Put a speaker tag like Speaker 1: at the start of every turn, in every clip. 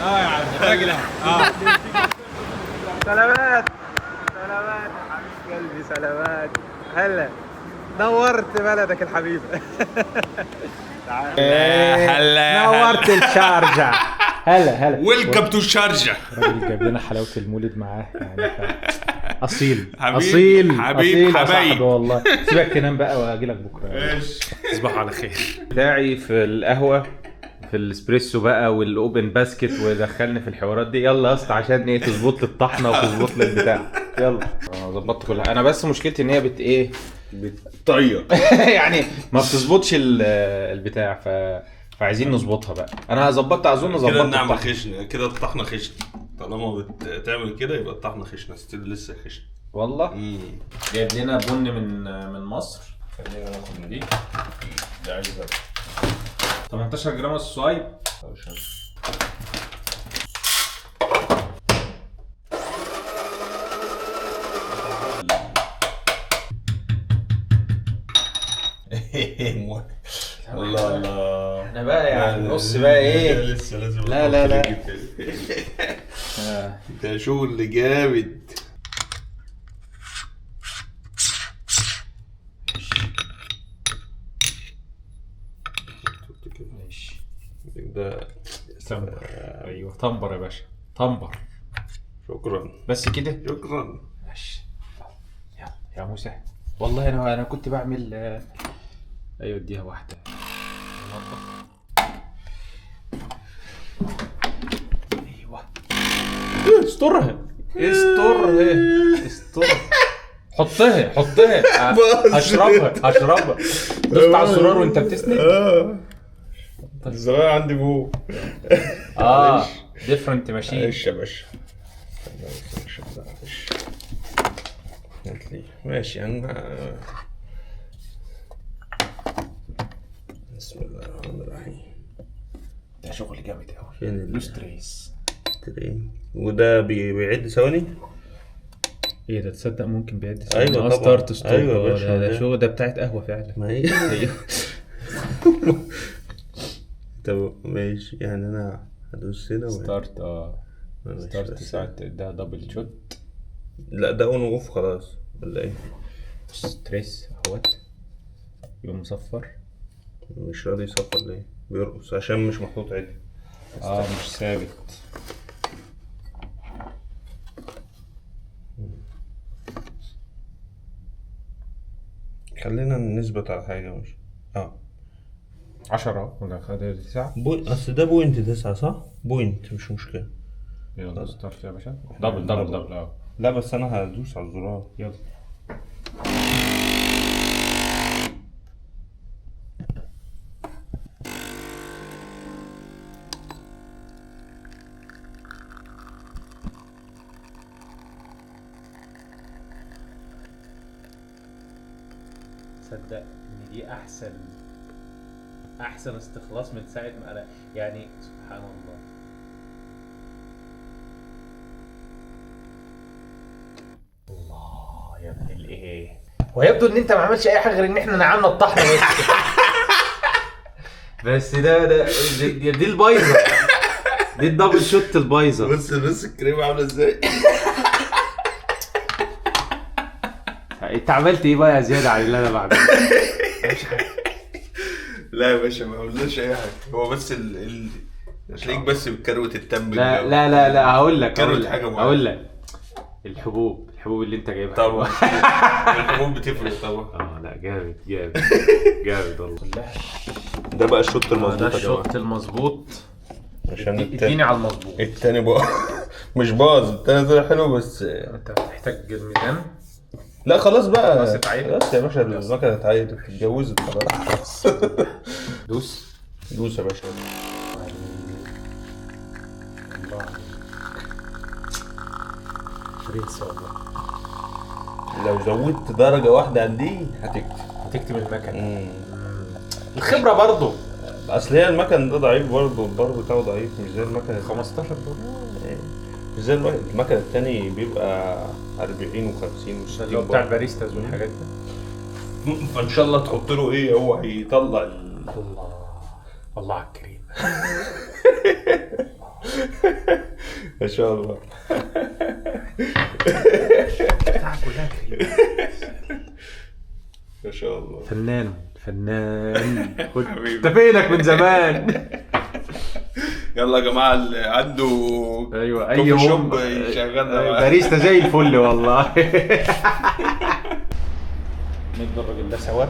Speaker 1: يا عم الراجل سلامات سلامات يا حبيب قلبي، سلامات. هلا نورت بلدك الحبيبة.
Speaker 2: هلا
Speaker 1: نورت الشارجة. هلا
Speaker 2: ويلكم تو شارجة.
Speaker 1: الراجل جاب لنا حلاوة المولد معاه يعني اصيل
Speaker 2: حبيب
Speaker 1: اصيل
Speaker 2: حبيب
Speaker 1: اصيل
Speaker 2: حبايب.
Speaker 1: صاحبي والله. سيبك تنام بقى واجي لك بكره.
Speaker 2: ايش تصبحوا على خير.
Speaker 1: بتاعي في القهوه في الاسبريسو بقى والاوبن باسكت، ودخلني في الحوارات دي. يلا يا اسطى عشان ايه تظبط لي الطحنه وتظبط لي البتاع. يلا ظبطت كل حاجه. انا بس مشكلتي ان هي ايه
Speaker 2: طيب
Speaker 1: يعني ما بتظبطش البتاع فعايزين نظبطها بقى. انا ظبطت اظن ظبطت
Speaker 2: كده النعمة
Speaker 1: الطحنة.
Speaker 2: خشنة، كده الطحنة خشنة. طالما بتعمل كده يبقى الطحنة خشنة، ستيل لسه خشنة.
Speaker 1: والله جايب لنا بن من مصر. خلينا ناخد دي. ده عايزها 18 جرام الصايب.
Speaker 2: الله الله.
Speaker 1: احنا بقى يعني بص بقى ايه.
Speaker 2: لسه لازم.
Speaker 1: لا.
Speaker 2: ده شغل جامد.
Speaker 1: ماشي
Speaker 2: ده
Speaker 1: تمبر. ايوه تمبر يا باشا تمبر.
Speaker 2: شكرا
Speaker 1: بس كده
Speaker 2: شكرا.
Speaker 1: ماشي. يلا يا موسى. والله انا كنت بعمل ايوه اديها واحده. ايوه استرها حطها هشربها. دوست على الزرار وانت بتسند.
Speaker 2: الزراير عندي فوق.
Speaker 1: ديفرنت ماشين.
Speaker 2: معلش يا باشا. ماشي انا. بسم الله الرحمن الرحيم.
Speaker 1: ده شغل جامد قوي.
Speaker 2: فين
Speaker 1: لوستريس
Speaker 2: وده بيعد ثواني.
Speaker 1: ايه ده؟ تصدق ممكن بيعد
Speaker 2: ثواني. ايوه طبعا.
Speaker 1: ستارت ستوب.
Speaker 2: ايوه يا باشا.
Speaker 1: ده شغل ده بتاعت قهوه فعلا.
Speaker 2: ما هي
Speaker 1: ايوه.
Speaker 2: طب ماشي يعني انا هدوس هنا
Speaker 1: ستارت
Speaker 2: ستارت
Speaker 1: ساعه ده دبل شوت.
Speaker 2: لا ده اون اوف خلاص ولا ايه؟
Speaker 1: ستريس اهوت يبقى مصفر.
Speaker 2: مش راضي يصفر ليه؟ بيرقص عشان مش محطوط عدل.
Speaker 1: مش ثابت.
Speaker 2: خلينا نثبت على حاجة مش
Speaker 1: 10 ولا خد 9.
Speaker 2: اصل ده بوينت 9 صح؟ بوينت مش مشكلة.
Speaker 1: يلا ستارت يا باشا. دبل
Speaker 2: لا بس انا هدوس على الزرار.
Speaker 1: يلا تصدق ان دي احسن استخلاص من ساعه ما انا يعني سبحان الله. الله يا ابن الايه. ويبدو ان انت ما عملتش اي حاجه غير ان احنا نعمنا الطحنه بس دي البايظه. دي الدبل شوت البايظه.
Speaker 2: بس الكريمة عاملة ازاي؟
Speaker 1: انت عملت ايه بقى يا زياده عن اللي انا بعمله؟
Speaker 2: لا يا باشا ما عملناش اي حاجة. هو بس هتلاقيك بس بكروة التم.
Speaker 1: لا هقول لك الحبوب اللي انت جايبها
Speaker 2: طبعا. الحبوب بتفرق طبعا.
Speaker 1: لا جامد والله.
Speaker 2: ده بقى الشوط المظبوط.
Speaker 1: ده الشوط المظبوط.
Speaker 2: عشان
Speaker 1: اديني على المظبوط.
Speaker 2: التاني بقى مش باظ. التاني طلع حلو بس
Speaker 1: انت بتحتاج الميزان.
Speaker 2: لا خلاص بقى.
Speaker 1: خلاص اتعيد.
Speaker 2: خلاص يا باشا المكنه اتعيدت اتجوزت خلاص.
Speaker 1: دوس
Speaker 2: يا باشا.
Speaker 1: الله برنس والله.
Speaker 2: لو زودت درجه واحده عن دي
Speaker 1: هتكتب المكنه. الخبره برضو.
Speaker 2: اصل هي المكن ده ضعيف برضه. البار بتاعه ضعيف مش زي المكن
Speaker 1: 15 دولار.
Speaker 2: مش زي المكن التاني بيبقى 40 و50 و60
Speaker 1: اللي هو بتاع الباريستاز والحاجات دي.
Speaker 2: فان شاء الله تحط له ايه هو هيطلع
Speaker 1: الله على الكريم.
Speaker 2: ما شاء الله.
Speaker 1: كلها كريم.
Speaker 2: ما شاء الله.
Speaker 1: فنان انت فينك من زمان.
Speaker 2: يلا يا جماعه اللي عنده
Speaker 1: ايوه
Speaker 2: كوفي شوب يشغلنا
Speaker 1: باريستا زي الفل والله. ندي الراجل ده سواد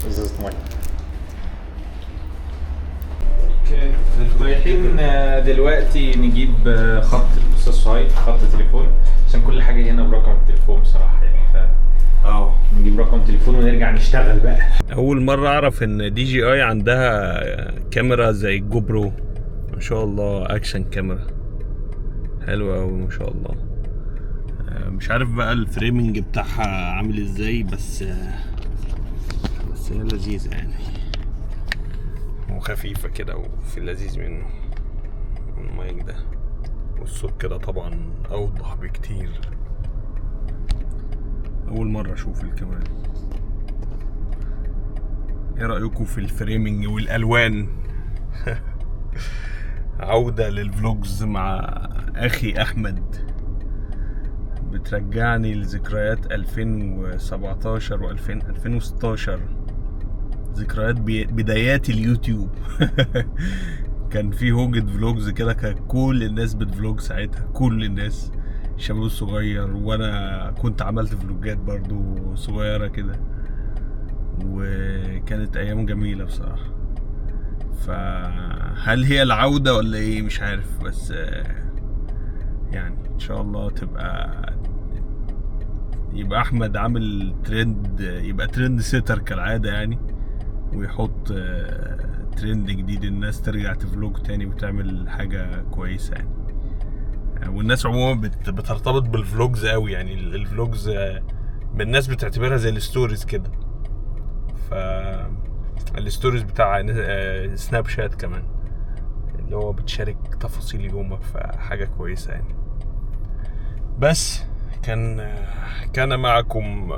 Speaker 1: ازازه ميه. رايحين دلوقتي نجيب خط الاستاذ صهيب، خط تليفون، عشان كل حاجه هنا برقم التليفون بصراحه يعني. نجيب رقم تليفون ونرجع نشتغل بقى.
Speaker 2: اول مره اعرف ان دي جي اي عندها كاميرا زي الجو برو. ما شاء الله، اكشن كاميرا حلوه قوي ما شاء الله. مش عارف بقى الفريمنج بتاعها عامل ازاي، بس هي لذيذه يعني، وخفيفه كده وفي اللذيذ منه المايك ده، والصوت كده طبعا اوضح بكتير. اول مره اشوف الكاميرا. ايه رايكم في الفريمنج والالوان؟ عوده للفلوجز مع اخي احمد، بترجعني لذكريات 2017 و2016، ذكريات بدايات اليوتيوب. كان في هوجة فلوجز كده، كان كل الناس بتفلوج ساعتها، كل الناس، الشباب الصغير، وانا كنت عملت فلوجات برضو صغيرة كده، وكانت ايام جميلة بصراحة. فهل هي العودة ولا ايه مش عارف، بس يعني ان شاء الله يبقى احمد عامل ترند، يبقى ترند سيتر كالعادة يعني، ويحط ترند جديد، الناس ترجع تفلوج تاني وتعمل حاجة كويسة يعني. والناس عموما بترتبط بالفلوجز قوي يعني، الفلوجز الناس بتعتبرها زي الستوريز كده، الستوريز بتاع سناب شات كمان، اللي هو بتشارك تفاصيل يومك، فحاجة كويسة يعني. بس كان معكم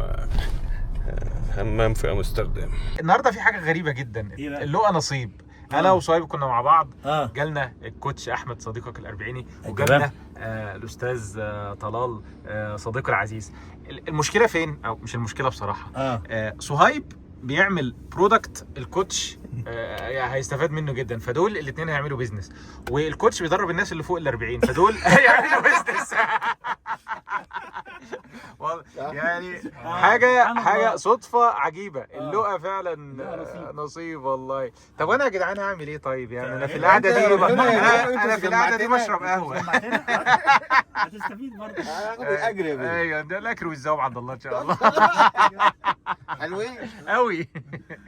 Speaker 2: همام في امستردام.
Speaker 1: النهارده في حاجه غريبه جدا، اللقا نصيب. انا وصهيب كنا مع بعض، جالنا الكوتش احمد صديقك الاربعيني، وجالنا الاستاذ طلال صديقي العزيز. المشكله فين؟ او مش المشكله بصراحه، صهيب بيعمل برودكت الكوتش هيستفاد منه جدا، فدول الاثنين هيعملوا بيزنس، والكوتش بيدرب الناس اللي فوق ال40، فدول هيعملوا بيزنس. يعني حاجه صدفه عجيبه. اللقا فعلا نصيب والله. طب انا يا جدعان هعمل ايه طيب؟ يعني انا في القعده دي انا في القعده دي بشرب قهوه.
Speaker 3: هتستفيد برضه.
Speaker 2: هاخد الاجر يا بيه.
Speaker 1: ايوه ده الاكل والزوم عند الله ان شاء الله.
Speaker 2: حلوين
Speaker 1: قوي.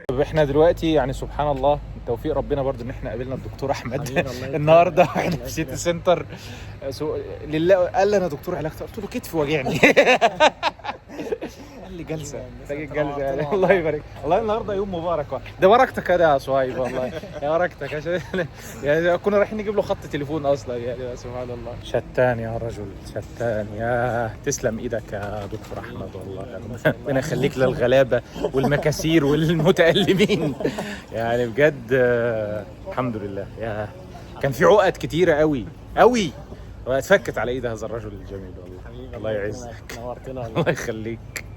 Speaker 1: طب احنا دلوقتي يعني سبحان الله توفيق ربنا برضو ان احنا قابلنا الدكتور احمد النهارده احنا في سيتي سنتر. لله قال لي انا دكتور علاج، قلت له كتفي واجعني. قال لي جلسه يعني. الله يبارك. والله النهارده يوم مبارك. ده بركتك يا صهيب والله، يا بركتك، عشان يعني كنا رايحين نجيب له خط تليفون اصلا يعني. سبحان الله. شتان يا رجل شتان. يا تسلم ايدك يا دكتور احمد والله، ربنا يخليك للغلابه والمكاسير والمتألمين يعني بجد. الحمد لله. يا كان في عقد كتيره قوي اتفكت على ايد هذا الرجل الجميل والله. الله يعزك،
Speaker 3: نورتنا.
Speaker 1: الله يخليك.